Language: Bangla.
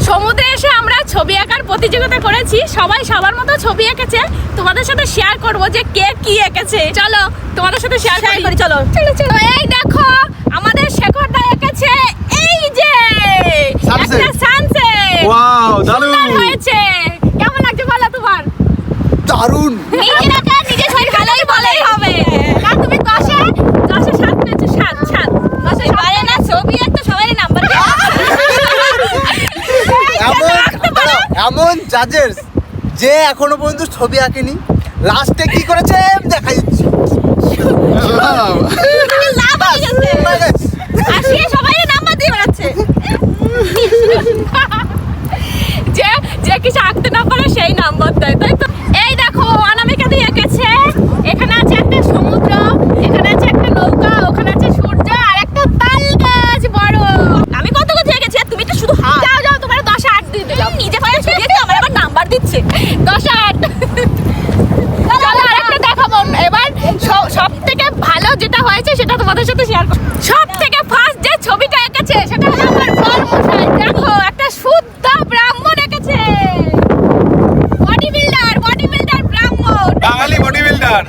সমুদ্রে এসে আমরা ছবি আঁকার প্রতিযোগিতা করেছি, সবাই সবার মতো ছবি এঁকেছে। তোমাদের সাথে শেয়ার করব যে কে কি এঁকেছে। চলো তোমাদের সাথে শেয়ার করি। চলো চলো চলো। এই দেখো আমাদের শেখরদা এঁকেছে এই যে একটা সানসেট। ওয়াও দারুণ হয়েছে। কেমন লাগছে বলো তোমার? দারুণ। নিজে রাখা নিজে ছবি ভালোই বলেই হবে। না তুমি 10 এ 7 পেয়েছো। 7 10 এ পারে না ছবি একটা সবাই নাম্বার দেয়। এমন জাজেস যে এখনো পর্যন্ত ছবি আঁকেনি, লাস্টে কি করেছে দেখা যাচ্ছে। লাভ হয়ে গেছে। আর সে সবাই নাম্বার দিয়ে বেড়াচ্ছে। যে যে কিছু আঁকতে না পারে সেই নাম্বার দেয়, তাই তো? এই দেখো অনামিকা দিয়ে এঁকেছে। এখানে আছে একটা সমুদ্র, এখানে আছে একটা নৌকা, ওখানে আছে সূর্য আর একটা তাল গাছ বড়। আমি কত কথা এঁকেছি, তুমি তো শুধু যাও যাও তোমার 10 8 দিয়ে দিলাম। নিজে পায়ে ছবি দিয়ে আমার আবার নাম্বার দিচ্ছে 10 8। চলো আরেকটা দেখাবো। এবার সব থেকে ভালো যেটা হয়েছে সেটা তোমাদের সাথে শেয়ার করব। সব থেকে ফার্স্ট যে ছবিটা এঁকেছে সেটা হলো আমার বড় মশাই। দেখো একটা শুদ্ধ ব্রাহ্মণ এঁকেছে। বডি বিল্ডার ব্রাহ্মণ। বাঙালি বডি বিল্ডার।